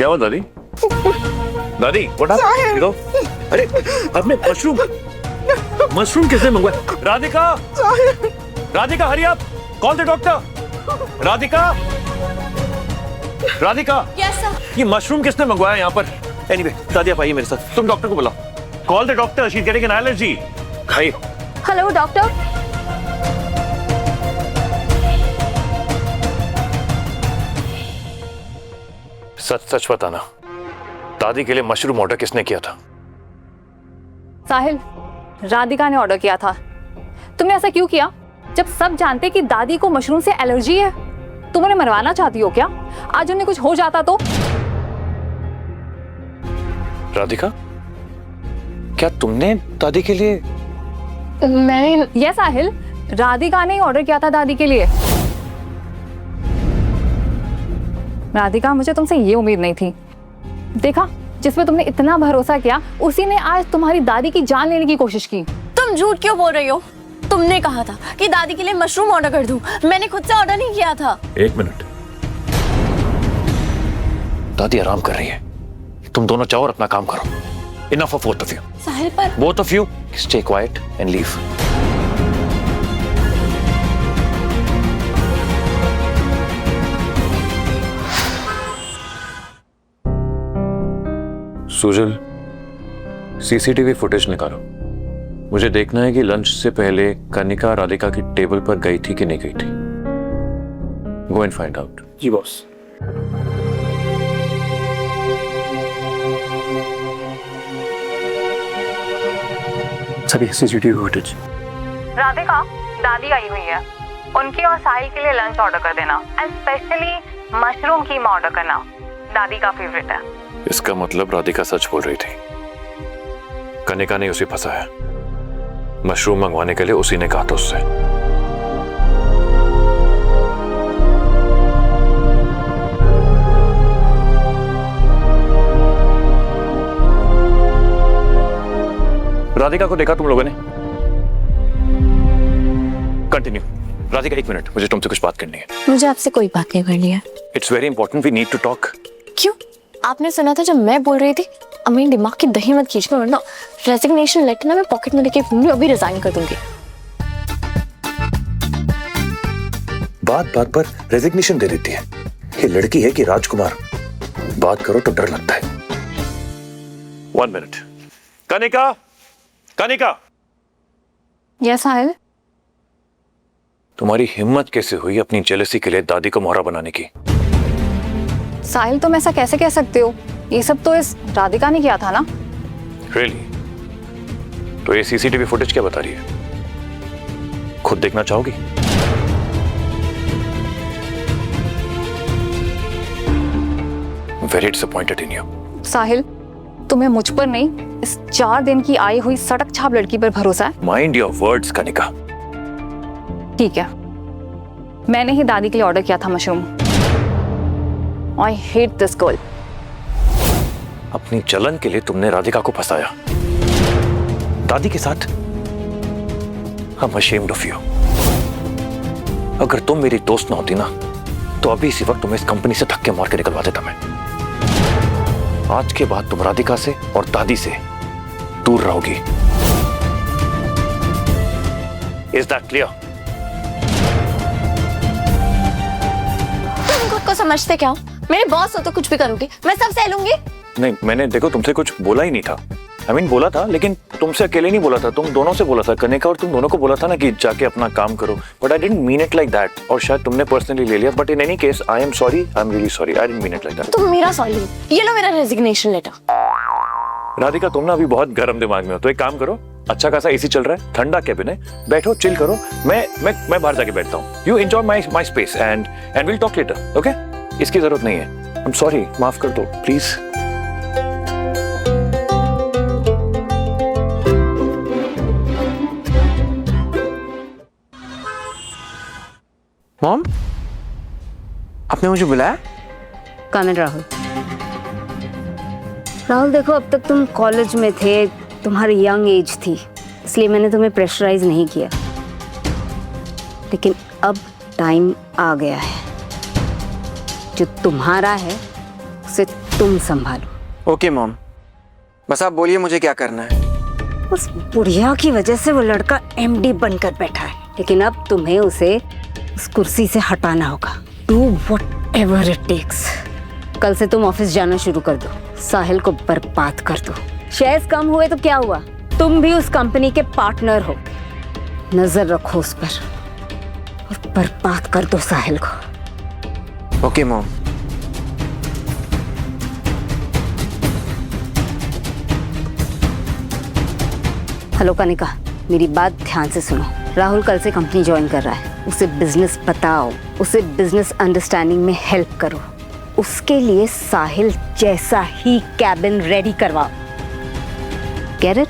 क्या हुआ दादी? दादी व्हाट हैपेंड? अरे आपने मशरूम किसने मंगवाया? राधिका, राधिका हरी आप, call the doctor. Radhika, Radhika, yes sir. ये मशरूम किसने मंगवाया यहाँ पर? एनीवे दादी आप आइए मेरे साथ, तुम डॉक्टर को बुलाओ। Call the doctor, she is getting an allergy. खाइए। Hello doctor. सच सच बताना, दादी के लिए मशरूम ऑर्डर किसने किया था? साहिल, राधिका ने ऑर्डर किया था। तुमने ऐसा क्यों किया जब सब जानते कि दादी को मशरूम से एलर्जी है? तुम उन्हें मरवाना चाहती हो क्या? आज उन्हें कुछ हो जाता तो? राधिका, क्या तुमने दादी के लिए? मैंने यस साहिल, राधिका ने ऑर्डर किया था दादी के लिए। राधिका, मुझे तुमसे ये उम्मीद नहीं थी। देखा, जिसपे तुमने इतना भरोसा किया उसी ने आज तुम्हारी दादी की जान लेने की कोशिश की। तुम झूठ क्यों बोल रही हो? तुमने कहा था कि दादी के लिए मशरूम ऑर्डर कर दूं। मैंने खुद से ऑर्डर नहीं किया था। एक मिनट, दादी आराम कर रही है, तुम दोनों जाओ और अपना काम करो। Enough of both of you. साहिल पर Both of you stay quiet and leave. Sujal, CCTV footage निकालो। मुझे देखना है कि लंच से पहले कनिका राधिका की टेबल पर गई थी कि नहीं गई थी। Go and find out. जी बॉस। सभी सीसीटीवी फुटेज। राधिका, दादी आई हुई है, उनकी और साहिल के लिए लंच ऑर्डर कर देना and specially mushroom keema order करना, दादी का फेवरेट है। इसका मतलब राधिका सच बोल रही थी, कनिका ने उसे फंसाया। मशरूम मंगवाने के लिए उसी ने कहा था उससे। राधिका को देखा तुम लोगों ने? कंटिन्यू। राधिका एक मिनट, मुझे तुमसे कुछ बात करनी है। मुझे आपसे कोई बात नहीं करनी है। It's very important, we need to talk. क्यों? आपने सुना था जब मैं बोल रही थी? अब मेरे दिमाग की दही मत खींचना, वरना रेजिग्नेशन लेटर ना मैं पॉकेट में लेके घूम रही हूँ, अभी रिजाइन कर दूंगी। बात बात पर रेजिग्नेशन दे देती है। ये लड़की है कि राजकुमार? बात करो तो डर लगता है। 1 मिनट। कनिका, कनिका, यस साहिल। तुम्हारी हिम्मत कैसे हुई अपनी जेलसी के लिए दादी को मोहरा बनाने की? साहिल, तुम ऐसा कैसे कह सकते हो? ये सब तो इस राधिका ने किया था ना। Really? तो ये सीसीटीवी फुटेज क्या बता रही है? खुद देखना चाहोगी? Very disappointed in you. साहिल, तुम्हें मुझ पर नहीं, इस 4 दिन की आई हुई सड़क छाप लड़की पर भरोसा है? Mind your words, Kanika. ठीक है, मैंने ही दादी के लिए ऑर्डर किया था mushroom. I hate this girl. अपनी जलन के लिए तुमने राधिका को फंसाया दादी के साथ। I'm ashamed of you. अगर तुम मेरी दोस्त ना होती ना, तो अभी इसी वक्त तुम्हें इस कंपनी से धक्के मार के निकलवा देता मैं। आज के बाद तुम राधिका से और दादी से दूर रहोगी। Is that clear? तुम खुद को समझते क्या हो? मेरे बॉस हो तो कुछ भी करोगे, मैं सब सह लूंगी। नहीं, मैंने देखो तुमसे कुछ बोला ही नहीं था। I mean, बोला था, लेकिन तुमसे अकेले नहीं बोला था, तुम दोनों से बोला था। कनिका और तुम दोनों को बोला था ना कि जाके अपना काम करो। But I didn't mean it like that. और शायद तुमने पर्सनली ले लिया। But in any case I am sorry, I am really sorry. I didn't mean it like that. तुम मेरा सॉरी, ये लो मेरा रेजिग्नेशन लेटर। राधिका, तुम ना अभी बहुत गर्म दिमाग में हो, तो एक काम करो, अच्छा खासा एसी चल रहा है, ठंडा कैबिन है, बैठो चिल करो। मैं बाहर जाके बैठता हूँ। You enjoy my space and will talk later, okay? इसकी जरूरत नहीं है। आई एम सॉरी, माफ कर दो प्लीज। मॉम, आपने मुझे बुलाया? कौन है राहुल? राहुल देखो, अब तक तुम कॉलेज में थे, तुम्हारी यंग एज थी, इसलिए मैंने तुम्हें प्रेशराइज नहीं किया। लेकिन अब टाइम आ गया है, जो तुम्हारा है उसे तुम संभालो। ओके मॉम, बस आप बोलिए मुझे क्या करना है। उस बुढ़िया की वजह से वो लड़का एमडी बनकर बैठा है, लेकिन अब तुम्हें उसे उस कुर्सी से हटाना होगा। Do whatever it takes. कल से तुम ऑफिस जाना शुरू कर दो, साहिल को बर्बाद कर दो। शेयर्स कम हुए तो क्या हुआ, तुम भी उस कंपनी के पार्टनर हो। नजर रखो उस पर और बर्बाद कर दो साहिल को। Okay mom. हेलो कनिका, मेरी बात ध्यान से सुनो। राहुल कल से कंपनी ज्वाइन कर रहा है, उसे बिजनेस बताओ, उसे बिजनेस अंडरस्टैंडिंग में हेल्प करो। उसके लिए साहिल जैसा ही कैबिन रेडी करवाओ। Get it?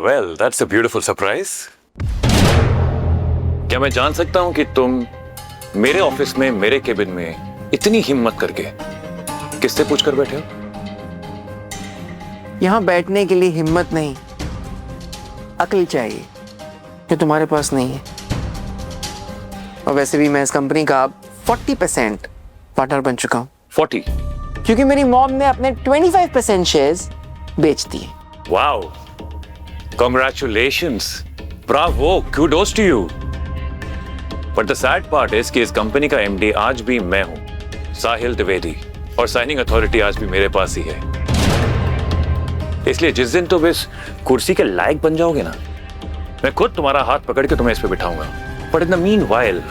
Well, that's a beautiful surprise. क्या मैं जान सकता हूं कि तुम मेरे ऑफिस में, मेरे केबिन में इतनी हिम्मत करके किससे पूछकर बैठे हो? यहाँ बैठने के लिए हिम्मत नहीं, अक्ल चाहिए, जो तुम्हारे पास नहीं है। और वैसे भी मैं इस कंपनी का अब 40% पार्टनर बन चुका हूँ। 40? क्योंकि मेरी मॉम ने अपने 25% शेयर्स बेच दिए। Wow! Congratulations! Bravo! Kudos to you! But the sad part is कि इस कंपनी का MD आज भी मैं हूं, साहिल द्विवेदी, और साइनिंग अथॉरिटी आज भी मेरे पास ही है। इसलिए जिस दिन तुम इस कुर्सी के लायक बन जाओगे ना, मैं खुद तुम्हारा हाथ पकड़ के तुम्हें इस पे बिठाऊंगा। But in the meanwhile,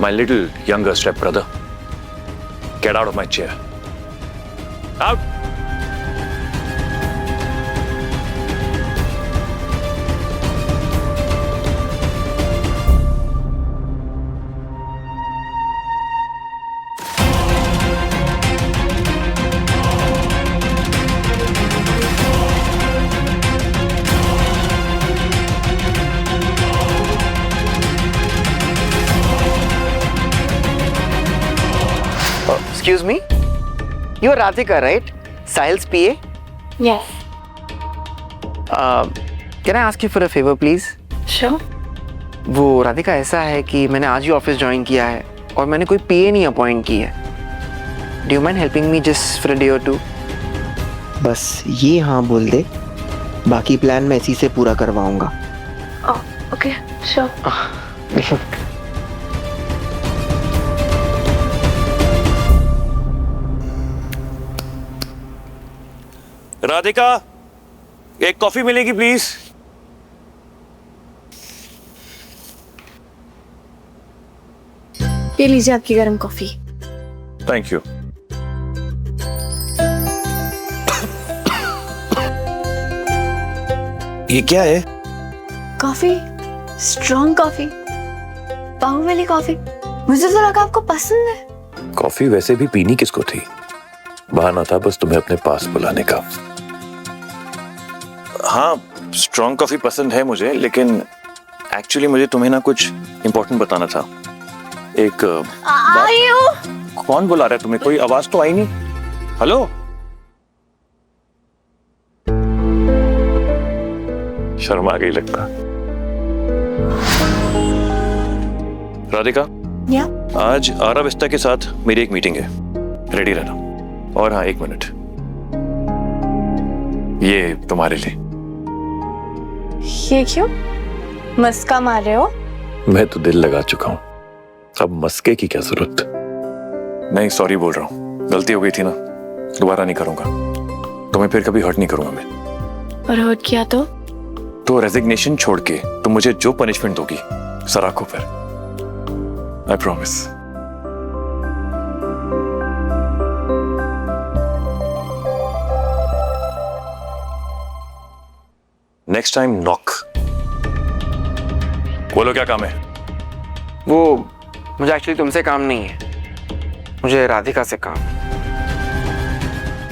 my little younger stepbrother, get out of my chair. Out! Excuse me? You are Radhika, right? Sahil's PA? Yes. Can I ask you for a favor, please? Sure. वो राधिका ऐसा है कि मैंने आज ही office join किया है और मैंने कोई PA नहीं अपॉइंट की है। Do you mind helping me just for a day or two? बस ये हाँ बोल दे, बाकी प्लान मैं इसी से पूरा करवाऊंगा। Oh, okay, sure. राधिका, एक कॉफी मिलेगी प्लीज? ये लीजिए आपकी गर्म कॉफी। Thank you. ये क्या है? कॉफी, स्ट्रॉन्ग कॉफी, पाव वाली कॉफी। मुझे तो लगा आपको पसंद है। कॉफी वैसे भी पीनी किसको थी, बहाना था बस तुम्हें अपने पास बुलाने का। हाँ, स्ट्रॉन्ग कॉफी पसंद है मुझे, लेकिन एक्चुअली मुझे तुम्हें ना कुछ इंपॉर्टेंट बताना था। एक कौन बुला रहा है तुम्हें? कोई आवाज तो आई नहीं। हेलो, शर्म आ गई लगता। राधिका, या आज आरा विस्ता के साथ मेरी एक मीटिंग है, रेडी रहना। और हाँ, 1 मिनट, ये तुम्हारे लिए। ये क्यों? मस्का मार रहे हो? मैं तो दिल लगा चुका हूं, अब मस्के की क्या जरूरत। नहीं, सॉरी बोल रहा हूं, गलती हो गई थी ना, दोबारा नहीं करूंगा। तुम्हें फिर कभी हर्ट नहीं करूंगा मैं। और हर्ट किया तो रेजिग्नेशन छोड़ के तुम मुझे जो पनिशमेंट दोगी सराखों पर, I promise. Next time knock. बोलो क्या काम है? वो मुझे एक्चुअली तुमसे काम नहीं है, मुझे राधिका से काम।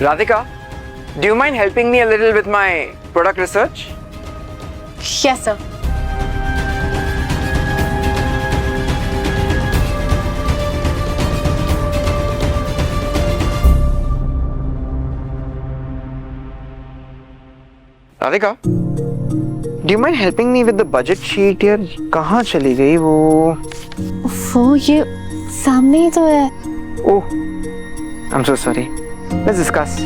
Radhika, do you mind helping me a little with my product research? Yes sir. Radhika, do you mind helping me with the budget sheet? यार कहाँ चली गई वो ये सामने ही तो है। ओह, I'm so sorry. Let's discuss.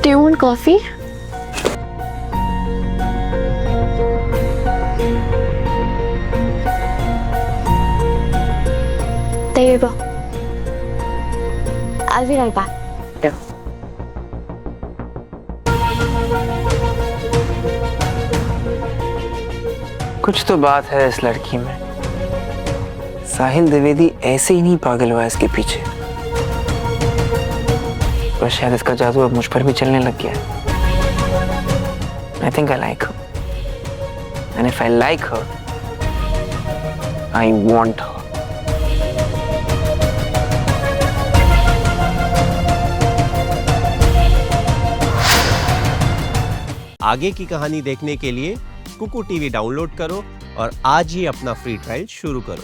Do you want coffee? There you go. I'll be right back. कुछ तो बात है इस लड़की में। साहिल द्विवेदी ऐसे ही नहीं पागल हुआ इसके पीछे, पर शायद इसका जादू अब मुझ पर भी चलने लग गया है। I think I like her. And if I like her, I want her. आगे की कहानी देखने के लिए कुकू टीवी डाउनलोड करो और आज ही अपना फ्री ट्रायल शुरू करो।